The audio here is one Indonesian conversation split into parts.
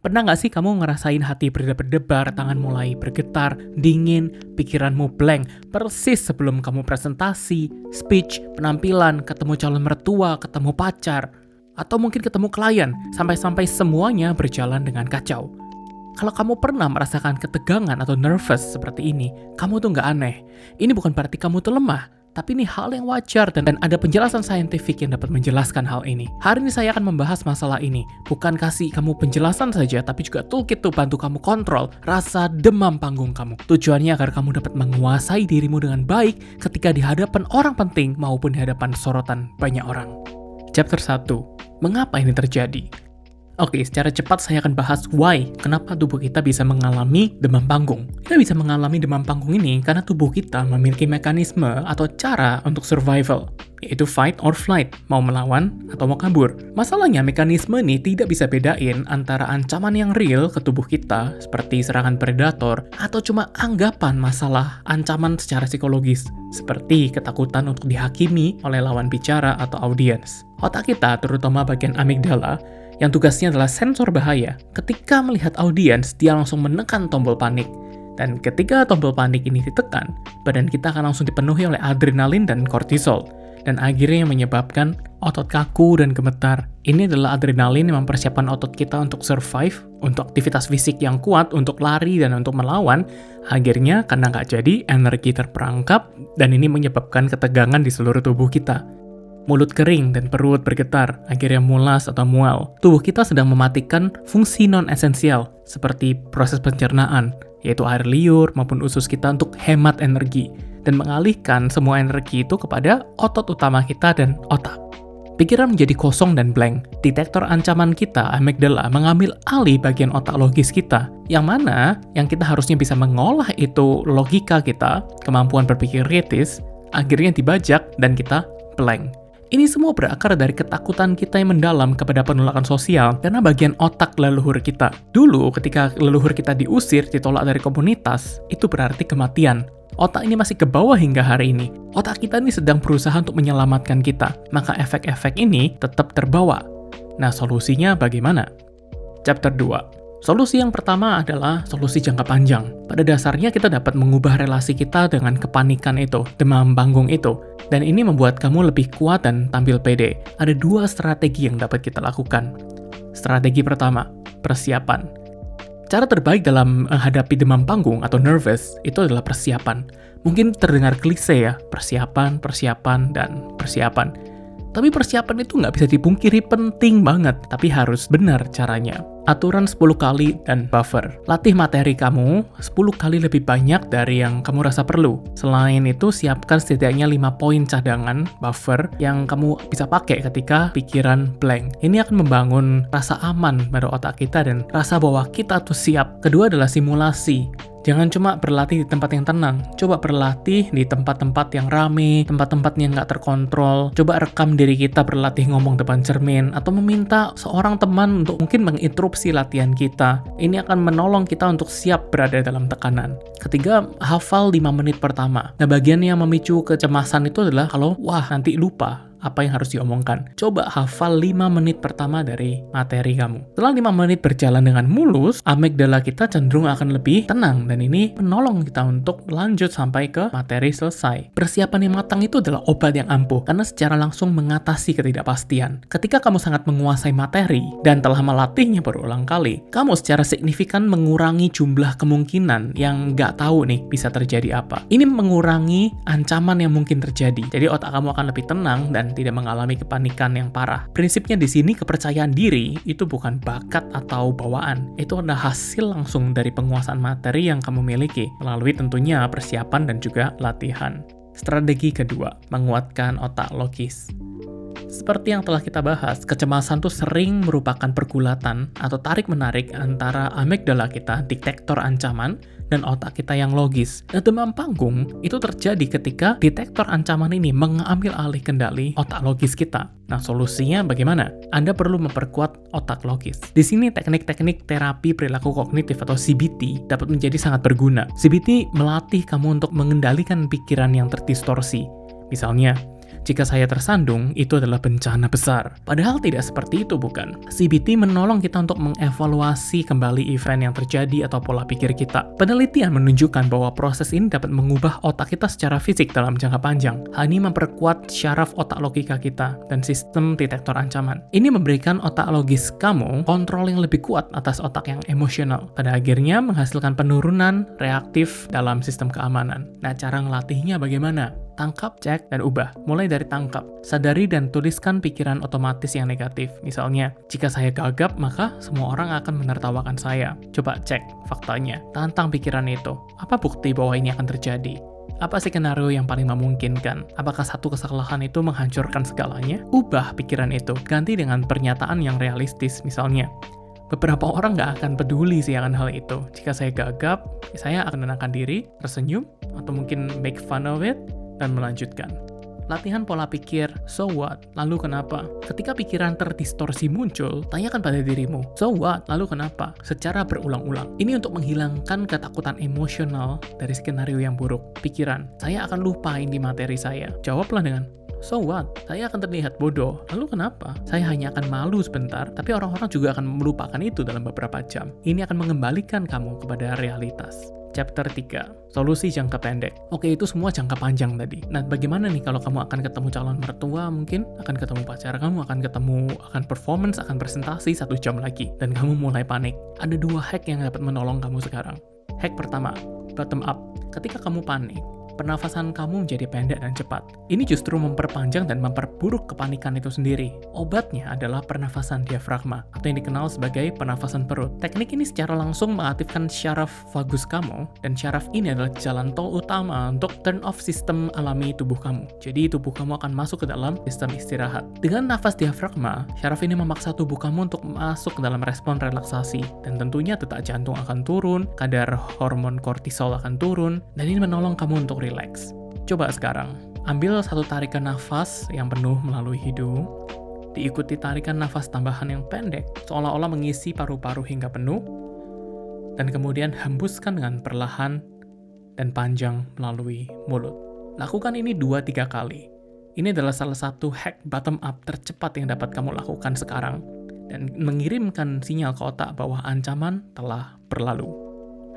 Pernah nggak sih kamu ngerasain hati berdebar-debar, tangan mulai bergetar, dingin, pikiranmu blank, persis sebelum kamu presentasi, speech, penampilan, ketemu calon mertua, ketemu pacar, atau mungkin ketemu klien, sampai-sampai semuanya berjalan dengan kacau. Kalau kamu pernah merasakan ketegangan atau nervous seperti ini, kamu tuh nggak aneh. Ini bukan berarti kamu tuh lemah, tapi ini hal yang wajar dan ada penjelasan saintifik yang dapat menjelaskan hal ini. Hari ini saya akan membahas masalah ini. Bukan kasih kamu penjelasan saja, tapi juga toolkit tuh bantu kamu kontrol rasa demam panggung kamu. Tujuannya agar kamu dapat menguasai dirimu dengan baik ketika di hadapan orang penting maupun di hadapan sorotan banyak orang. Chapter 1. Mengapa ini terjadi? Oke, secara cepat saya akan bahas why, kenapa tubuh kita bisa mengalami demam panggung. Kita bisa mengalami demam panggung ini karena tubuh kita memiliki mekanisme atau cara untuk survival, yaitu fight or flight, mau melawan atau mau kabur. Masalahnya, mekanisme ini tidak bisa bedain antara ancaman yang real ke tubuh kita, seperti serangan predator, atau cuma anggapan masalah ancaman secara psikologis, seperti ketakutan untuk dihakimi oleh lawan bicara atau audiens. Otak kita, terutama bagian amigdala, yang tugasnya adalah sensor bahaya. Ketika melihat audiens, dia langsung menekan tombol panik. Dan ketika tombol panik ini ditekan, badan kita akan langsung dipenuhi oleh adrenalin dan kortisol. Dan akhirnya menyebabkan otot kaku dan gemetar. Ini adalah adrenalin yang mempersiapkan otot kita untuk survive, untuk aktivitas fisik yang kuat, untuk lari dan untuk melawan. Akhirnya, karena nggak jadi, energi terperangkap, dan ini menyebabkan ketegangan di seluruh tubuh kita. Mulut kering dan perut bergetar, akhirnya mulas atau mual. Tubuh kita sedang mematikan fungsi non-esensial, seperti proses pencernaan, yaitu air liur maupun usus kita untuk hemat energi, dan mengalihkan semua energi itu kepada otot utama kita dan otak. Pikiran menjadi kosong dan blank. Detektor ancaman kita, amigdala, mengambil alih bagian otak logis kita, yang mana yang kita harusnya bisa mengolah itu logika kita, kemampuan berpikir kritis, akhirnya dibajak dan kita blank. Ini semua berakar dari ketakutan kita yang mendalam kepada penolakan sosial karena bagian otak leluhur kita. Dulu ketika leluhur kita diusir, ditolak dari komunitas, itu berarti kematian. Otak ini masih ke bawah hingga hari ini. Otak kita ini sedang berusaha untuk menyelamatkan kita, maka efek-efek ini tetap terbawa. Nah, solusinya bagaimana? Chapter 2. Solusi yang pertama adalah solusi jangka panjang. Pada dasarnya kita dapat mengubah relasi kita dengan kepanikan itu, demam panggung itu. Dan ini membuat kamu lebih kuat dan tampil pede. Ada 2 strategi yang dapat kita lakukan. Strategi pertama, persiapan. Cara terbaik dalam menghadapi demam panggung atau nervous itu adalah persiapan. Mungkin terdengar klise ya, persiapan, dan persiapan. Tapi persiapan itu nggak bisa dipungkiri penting banget, tapi harus benar caranya. Aturan 10 kali dan buffer. Latih materi kamu 10 kali lebih banyak dari yang kamu rasa perlu. Selain itu, siapkan setidaknya 5 poin cadangan, buffer, yang kamu bisa pakai ketika pikiran blank. Ini akan membangun rasa aman pada otak kita dan rasa bahwa kita tuh siap. Kedua adalah simulasi. Jangan cuma berlatih di tempat yang tenang, coba berlatih di tempat-tempat yang rame, tempat-tempat yang nggak terkontrol. Coba rekam diri kita berlatih ngomong depan cermin, atau meminta seorang teman untuk mungkin menginterupsi latihan kita. Ini akan menolong kita untuk siap berada dalam tekanan. Ketiga, hafal 5 menit pertama. Nah, bagian yang memicu kecemasan itu adalah kalau, wah, nanti lupa apa yang harus diomongkan. Coba hafal 5 menit pertama dari materi kamu. Setelah 5 menit berjalan dengan mulus, amigdala kita cenderung akan lebih tenang, dan ini menolong kita untuk lanjut sampai ke materi selesai. Persiapan yang matang itu adalah obat yang ampuh, karena secara langsung mengatasi ketidakpastian. Ketika kamu sangat menguasai materi, dan telah melatihnya berulang kali, kamu secara signifikan mengurangi jumlah kemungkinan yang nggak tahu nih bisa terjadi apa. Ini mengurangi ancaman yang mungkin terjadi. Jadi otak kamu akan lebih tenang dan tidak mengalami kepanikan yang parah. Prinsipnya di sini kepercayaan diri itu bukan bakat atau bawaan. Itu adalah hasil langsung dari penguasaan materi yang kamu miliki melalui tentunya persiapan dan juga latihan. Strategi kedua, menguatkan otak logis. Seperti yang telah kita bahas, kecemasan itu sering merupakan pergulatan atau tarik-menarik antara amigdala kita, detektor ancaman, dan otak kita yang logis. Nah, demam panggung itu terjadi ketika detektor ancaman ini mengambil alih kendali otak logis kita. Nah, solusinya bagaimana? Anda perlu memperkuat otak logis. Di sini teknik-teknik terapi perilaku kognitif atau CBT dapat menjadi sangat berguna. CBT melatih kamu untuk mengendalikan pikiran yang terdistorsi. Misalnya, jika saya tersandung, itu adalah bencana besar. Padahal tidak seperti itu, bukan? CBT menolong kita untuk mengevaluasi kembali event yang terjadi atau pola pikir kita. Penelitian menunjukkan bahwa proses ini dapat mengubah otak kita secara fisik dalam jangka panjang. Hal ini memperkuat syaraf otak logika kita dan sistem detektor ancaman. Ini memberikan otak logis kamu kontrol yang lebih kuat atas otak yang emosional. Pada akhirnya menghasilkan penurunan reaktif dalam sistem keamanan. Nah, cara ngelatihnya bagaimana? Tangkap, cek, dan ubah. Mulai dari tangkap. Sadari dan tuliskan pikiran otomatis yang negatif. Misalnya, jika saya gagap, maka semua orang akan menertawakan saya. Coba cek faktanya. Tantang pikiran itu. Apa bukti bahwa ini akan terjadi? Apa skenario yang paling memungkinkan? Apakah satu kesalahan itu menghancurkan segalanya? Ubah pikiran itu. Ganti dengan pernyataan yang realistis. Misalnya, beberapa orang nggak akan peduli sih akan hal itu. Jika saya gagap, saya akan menenangkan diri, tersenyum, atau mungkin make fun of it, dan melanjutkan. Latihan pola pikir, so what? Lalu kenapa? Ketika pikiran terdistorsi muncul, tanyakan pada dirimu, so what? Lalu kenapa? Secara berulang-ulang. Ini untuk menghilangkan ketakutan emosional dari skenario yang buruk. Pikiran, saya akan lupa ini materi saya. Jawablah dengan, so what? Saya akan terlihat bodoh. Lalu kenapa? Saya hanya akan malu sebentar, tapi orang-orang juga akan melupakan itu dalam beberapa jam. Ini akan mengembalikan kamu kepada realitas. Chapter 3, solusi jangka pendek. Oke, itu semua jangka panjang tadi. Nah, bagaimana nih kalau kamu akan ketemu calon mertua, mungkin akan ketemu pacar kamu, akan performance, akan presentasi 1 jam lagi, dan kamu mulai panik. Ada 2 hack yang dapat menolong kamu sekarang. Hack pertama, bottom up. Ketika kamu panik, pernafasan kamu menjadi pendek dan cepat. Ini justru memperpanjang dan memperburuk kepanikan itu sendiri. Obatnya adalah pernafasan diafragma, atau yang dikenal sebagai pernafasan perut. Teknik ini secara langsung mengaktifkan syaraf vagus kamu, dan syaraf ini adalah jalan tol utama untuk turn off sistem alami tubuh kamu. Jadi tubuh kamu akan masuk ke dalam sistem istirahat. Dengan nafas diafragma, syaraf ini memaksa tubuh kamu untuk masuk ke dalam respon relaksasi, dan tentunya detak jantung akan turun, kadar hormon kortisol akan turun, dan ini menolong kamu untuk relax. Coba sekarang, ambil satu tarikan nafas yang penuh melalui hidung, diikuti tarikan nafas tambahan yang pendek, seolah-olah mengisi paru-paru hingga penuh, dan kemudian hembuskan dengan perlahan dan panjang melalui mulut. Lakukan ini 2-3 kali. Ini adalah salah satu hack bottom up tercepat yang dapat kamu lakukan sekarang, dan mengirimkan sinyal ke otak bahwa ancaman telah berlalu.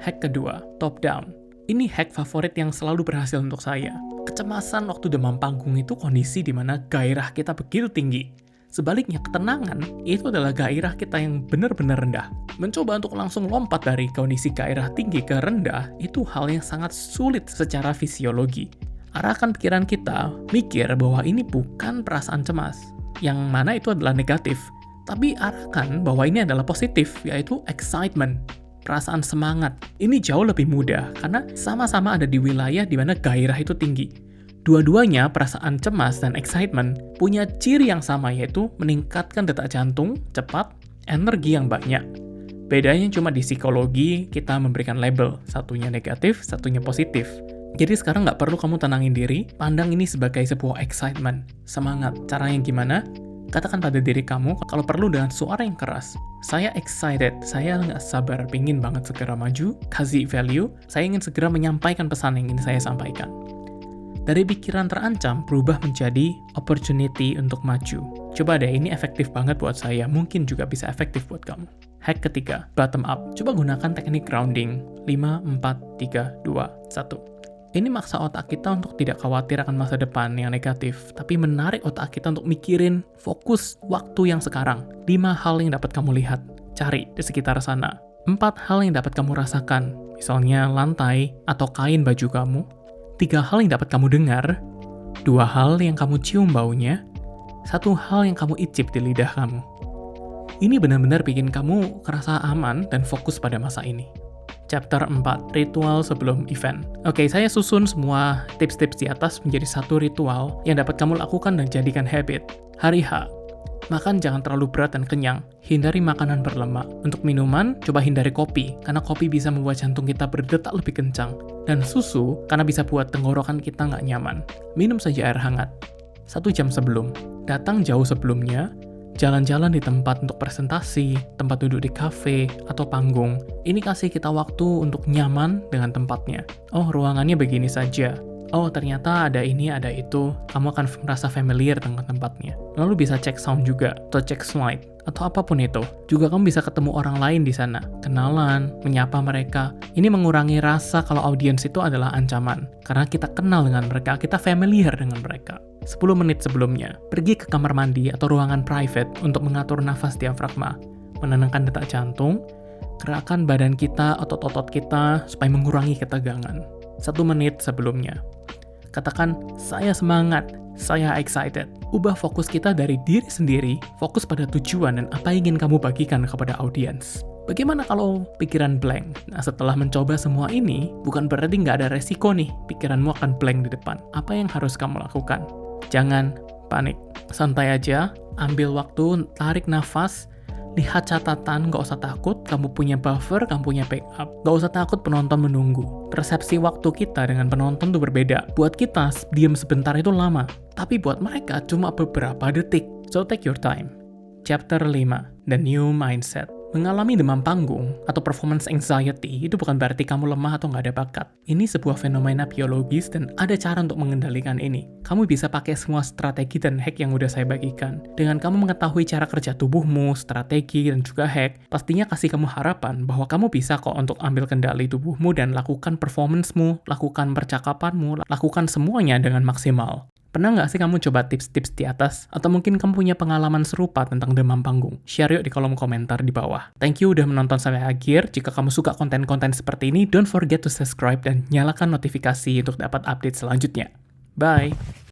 Hack kedua, top down. Ini hack favorit yang selalu berhasil untuk saya. Kecemasan waktu demam panggung itu kondisi di mana gairah kita begitu tinggi. Sebaliknya, ketenangan itu adalah gairah kita yang benar-benar rendah. Mencoba untuk langsung lompat dari kondisi gairah tinggi ke rendah, itu hal yang sangat sulit secara fisiologi. Arahkan pikiran kita, mikir bahwa ini bukan perasaan cemas, yang mana itu adalah negatif. Tapi arahkan bahwa ini adalah positif, yaitu excitement. Perasaan semangat. Ini jauh lebih mudah karena sama-sama ada di wilayah di mana gairah itu tinggi. Dua-duanya, perasaan cemas dan excitement, punya ciri yang sama, yaitu meningkatkan detak jantung cepat, energi yang banyak. Bedanya cuma di psikologi, kita memberikan label, satunya negatif, satunya positif. Jadi sekarang nggak perlu kamu tenangin diri, pandang ini sebagai sebuah excitement, semangat. Caranya gimana? Katakan pada diri kamu, kalau perlu dengan suara yang keras, saya excited, saya nggak sabar, pingin banget segera maju, kasih value, saya ingin segera menyampaikan pesan yang ingin saya sampaikan. Dari pikiran terancam, berubah menjadi opportunity untuk maju. Coba deh, ini efektif banget buat saya, mungkin juga bisa efektif buat kamu. Hack ketiga, bottom up. Coba gunakan teknik grounding, 5, 4, 3, 2, 1. Ini maksa otak kita untuk tidak khawatir akan masa depan yang negatif, tapi menarik otak kita untuk mikirin fokus waktu yang sekarang. 5 hal yang dapat kamu lihat, cari di sekitar sana. 4 hal yang dapat kamu rasakan, misalnya lantai atau kain baju kamu. 3 hal yang dapat kamu dengar. 2 hal yang kamu cium baunya. 1 hal yang kamu icip di lidah kamu. Ini benar-benar bikin kamu kerasa aman dan fokus pada masa ini. Chapter 4, ritual sebelum event. Oke, saya susun semua tips-tips di atas menjadi satu ritual yang dapat kamu lakukan dan jadikan habit. Hari H, makan jangan terlalu berat dan kenyang. Hindari makanan berlemak. Untuk minuman, coba hindari kopi, karena kopi bisa membuat jantung kita berdetak lebih kencang. Dan susu, karena bisa buat tenggorokan kita nggak nyaman. Minum saja air hangat. 1 jam sebelum, datang jauh sebelumnya, jalan-jalan di tempat untuk presentasi, tempat duduk di kafe, atau panggung. Ini kasih kita waktu untuk nyaman dengan tempatnya. Oh, ruangannya begini saja. Oh, ternyata ada ini, ada itu. Kamu akan merasa familiar dengan tempatnya. Lalu bisa cek sound juga, atau cek slide, atau apapun itu. Juga kamu bisa ketemu orang lain di sana. Kenalan, menyapa mereka. Ini mengurangi rasa kalau audiens itu adalah ancaman. Karena kita kenal dengan mereka, kita familiar dengan mereka. 10 menit sebelumnya, pergi ke kamar mandi atau ruangan private untuk mengatur nafas diafragma. Menenangkan detak jantung, gerakan badan kita, otot-otot kita, supaya mengurangi ketegangan. 1 menit sebelumnya. Katakan, saya semangat, saya excited. Ubah fokus kita dari diri sendiri, fokus pada tujuan dan apa yang ingin kamu bagikan kepada audiens. Bagaimana kalau pikiran blank? Nah, setelah mencoba semua ini, bukan berarti nggak ada resiko nih, pikiranmu akan blank di depan. Apa yang harus kamu lakukan? Jangan panik. Santai aja, ambil waktu, tarik nafas, lihat catatan, gak usah takut, kamu punya buffer, kamu punya backup. Gak usah takut penonton menunggu. Persepsi waktu kita dengan penonton tuh berbeda. Buat kita, diam sebentar itu lama. Tapi buat mereka cuma beberapa detik. So take your time. Chapter 5, The New Mindset. Mengalami demam panggung atau performance anxiety itu bukan berarti kamu lemah atau nggak ada bakat. Ini sebuah fenomena biologis dan ada cara untuk mengendalikan ini. Kamu bisa pakai semua strategi dan hack yang udah saya bagikan. Dengan kamu mengetahui cara kerja tubuhmu, strategi, dan juga hack, pastinya kasih kamu harapan bahwa kamu bisa kok untuk ambil kendali tubuhmu dan lakukan performancemu, lakukan percakapanmu, lakukan semuanya dengan maksimal. Pernah nggak sih kamu coba tips-tips di atas? Atau mungkin kamu punya pengalaman serupa tentang demam panggung? Share yuk di kolom komentar di bawah. Thank you udah menonton sampai akhir. Jika kamu suka konten-konten seperti ini, don't forget to subscribe dan nyalakan notifikasi untuk dapat update selanjutnya. Bye!